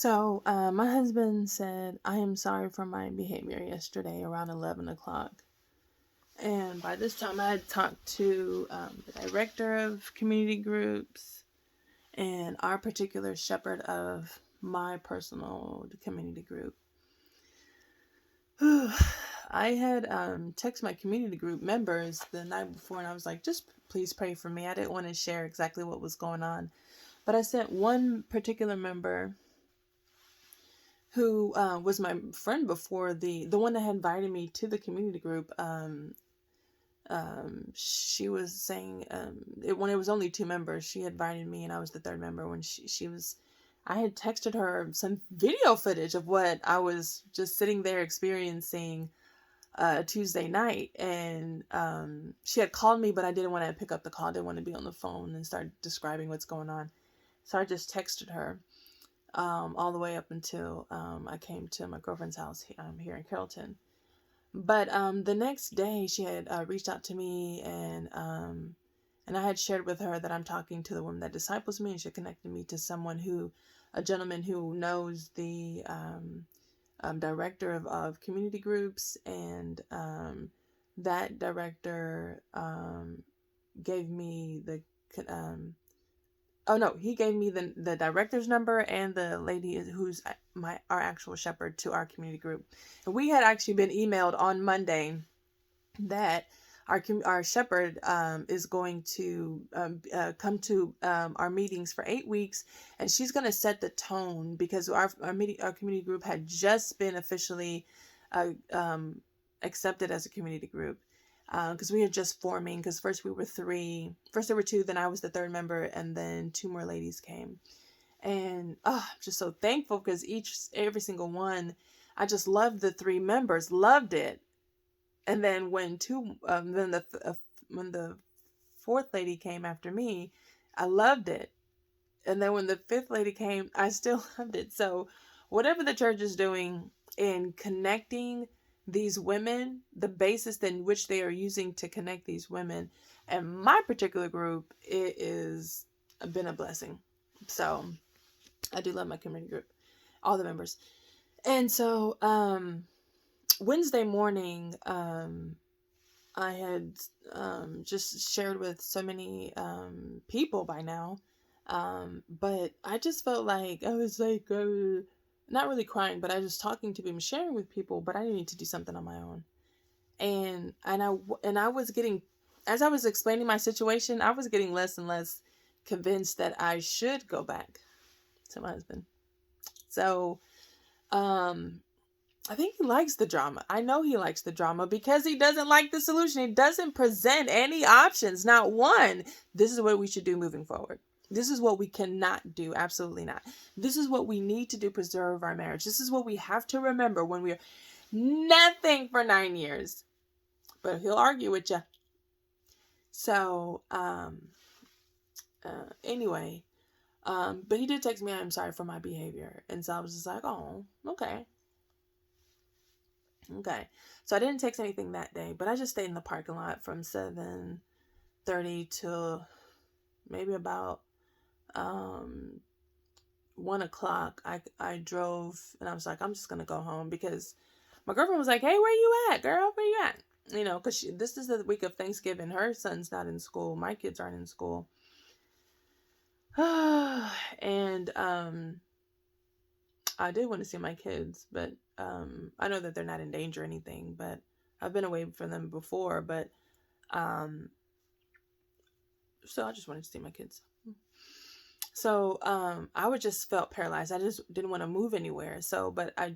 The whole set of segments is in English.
My husband said, I am sorry for my behavior yesterday around 11 o'clock. And by this time, I had talked to the director of community groups and our particular shepherd of my personal community group. I had texted my community group members the night before, and I was like, just please pray for me. I didn't want to share exactly what was going on. But I sent one particular member who was my friend before, the one that had invited me to the community group. She was saying when it was only two members, she had invited me, and I was the third member. When she was, I had texted her some video footage of what I was just sitting there experiencing Tuesday night, and she had called me, but I didn't want to pick up the call. I didn't want to be on the phone and start describing what's going on, so I just texted her. All the way up until I came to my girlfriend's house here in Carrollton. But the next day, she had reached out to me, and I had shared with her that I'm talking to the woman that disciples me, and she connected me to a gentleman who knows the director of community groups, and that director gave me the oh no, he gave me the director's number and the lady who's our actual shepherd to our community group. And we had actually been emailed on Monday that our shepherd is going to come to our meetings for 8 weeks, and she's going to set the tone, because our community group had just been officially accepted as a community group, because we were just forming. Because first there were two, then I was the third member, and then two more ladies came. And I'm just so thankful, because every single one, I just loved the three members, loved it. And then when the fourth lady came after me, I loved it. And then when the fifth lady came, I still loved it. So whatever the church is doing in connecting these women, the basis in which they are using to connect these women, and my particular group, it is been a blessing. So I do love my community group, all the members. And so Wednesday morning, I had just shared with so many people by now, but I just felt like I was like not really crying, but I was talking to people, sharing with people, but I needed to do something on my own. And I was getting, as I was explaining my situation, I was getting less and less convinced that I should go back to my husband. So I think he likes the drama. I know he likes the drama, because he doesn't like the solution. He doesn't present any options, not one. This is what we should do moving forward. This is what we cannot do. Absolutely not. This is what we need to do, preserve our marriage. This is what we have to remember when we're nothing for 9 years. But he'll argue with you. So, anyway, but he did text me, I'm sorry for my behavior. And so I was just like, oh, okay. Okay. So I didn't text anything that day, but I just stayed in the parking lot from 7:30 till maybe about 1 o'clock. I drove, and I was like, I'm just gonna go home, because my girlfriend was like, hey, where you at, girl? Where you at? Because this is the week of Thanksgiving. Her son's not in school. My kids aren't in school. And I did want to see my kids, but I know that they're not in danger or anything, but I've been away from them before, but so I just wanted to see my kids. So I would just felt paralyzed. I just didn't want to move anywhere. So, but I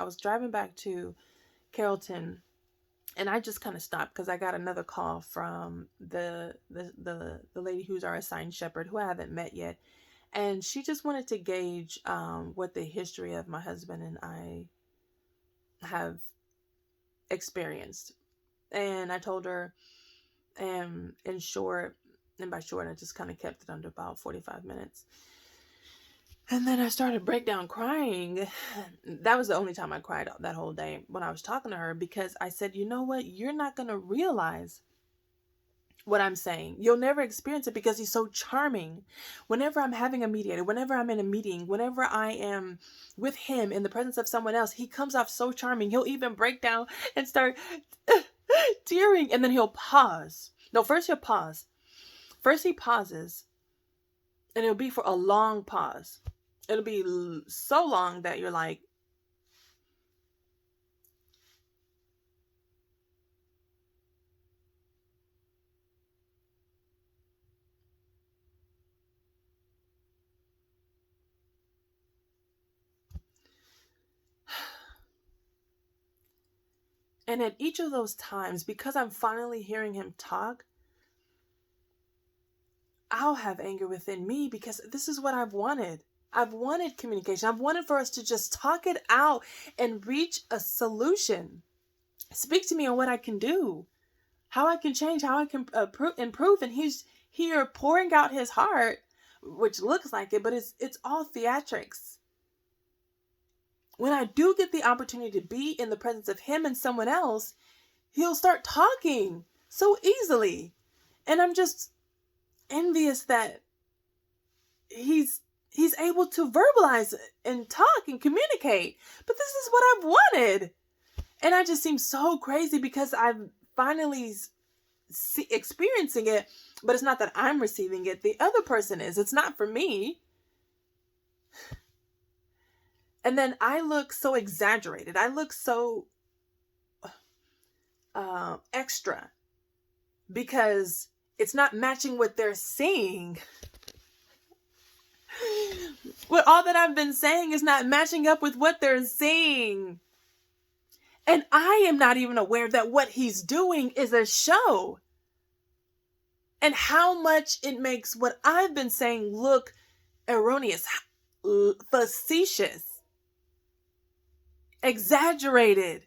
was driving back to Carrollton, and I just kind of stopped, because I got another call from the lady who's our assigned shepherd, who I haven't met yet. And she just wanted to gauge what the history of my husband and I have experienced. And I told her, in short, and by short, I just kind of kept it under about 45 minutes. And then I started break down crying. That was the only time I cried that whole day, when I was talking to her, because I said, you know what? You're not going to realize what I'm saying. You'll never experience it because he's so charming. Whenever I'm having a mediator, whenever I'm in a meeting, whenever I am with him in the presence of someone else, he comes off so charming. He'll even break down and start tearing, and then he'll pause. No, first he'll pause. First he pauses, and it'll be for a long pause. It'll be so long that you're like, and at each of those times, because I'm finally hearing him talk, I'll have anger within me because this is what I've wanted. I've wanted communication. I've wanted for us to just talk it out and reach a solution. Speak to me on what I can do, how I can change, how I can improve. And he's here pouring out his heart, which looks like it, but it's all theatrics. When I do get the opportunity to be in the presence of him and someone else, he'll start talking so easily. And I'm just envious that he's able to verbalize and talk and communicate. But this is what I've wanted. And I just seem so crazy because I'm finally experiencing it. But it's not that I'm receiving it. The other person is. It's not for me. And then I look so exaggerated. I look so extra because it's not matching what they're seeing. What all that I've been saying is not matching up with what they're seeing. And I am not even aware that what he's doing is a show. And how much it makes what I've been saying look erroneous, facetious, exaggerated,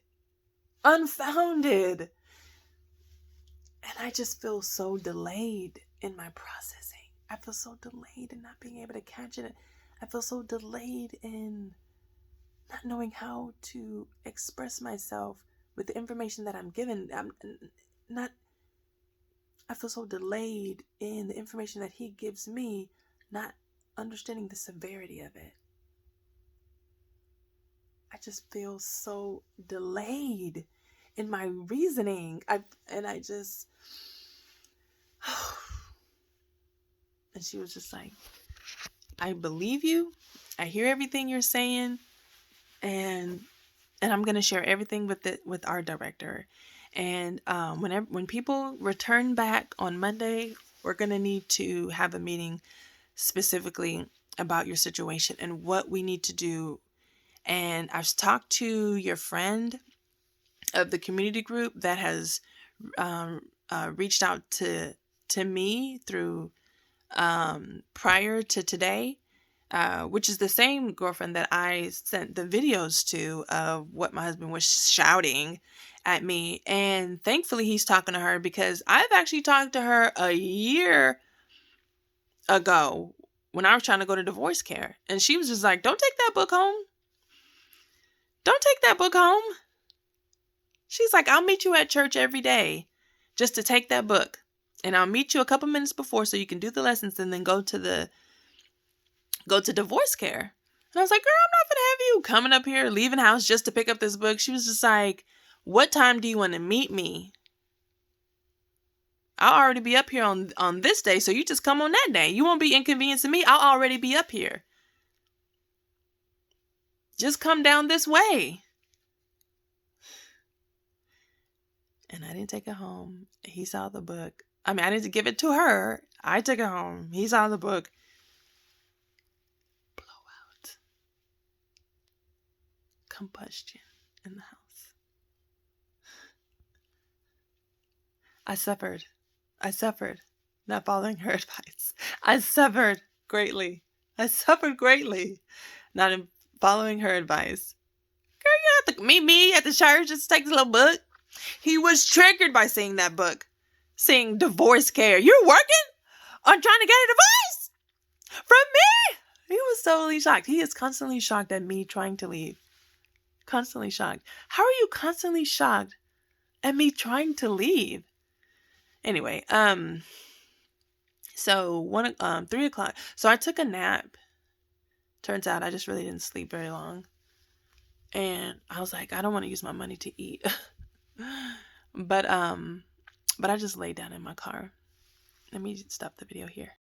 unfounded. And I just feel so delayed in my processing. I feel so delayed in not being able to catch it. I feel so delayed in not knowing how to express myself with the information that I'm given. I feel so delayed in the information that he gives me, not understanding the severity of it. I just feel so delayed in my reasoning. And she was just like, I believe you. I hear everything you're saying. And I'm going to share everything with our director. And when people return back on Monday, we're going to need to have a meeting specifically about your situation and what we need to do. And I've talked to your friend of the community group that has reached out to me through prior to today, which is the same girlfriend that I sent the videos to of what my husband was shouting at me. And thankfully he's talking to her because I've actually talked to her a year ago when I was trying to go to divorce care. And she was just like, don't take that book home. Don't take that book home. She's like, I'll meet you at church every day just to take that book. And I'll meet you a couple minutes before so you can do the lessons and then go to divorce care. And I was like, girl, I'm not gonna have you coming up here, leaving house just to pick up this book. She was just like, what time do you want to meet me? I'll already be up here on this day, so you just come on that day. You won't be inconveniencing me. I'll already be up here. Just come down this way. And I didn't take it home. He saw the book. I mean, I didn't give it to her. I took it home. He saw the book. Blowout. Combustion in the house. I suffered not following her advice. I suffered greatly not following her advice. Girl, you have to meet me at the church. Just take the little book. He was triggered by seeing that book. Seeing divorce care. You're working on trying to get a divorce from me? He was totally shocked. He is constantly shocked at me trying to leave. Constantly shocked. How are you constantly shocked at me trying to leave? Anyway, so 3 o'clock. So I took a nap. Turns out I just really didn't sleep very long. And I was like, I don't want to use my money to eat. but but I just laid down in my car. Let me stop the video here.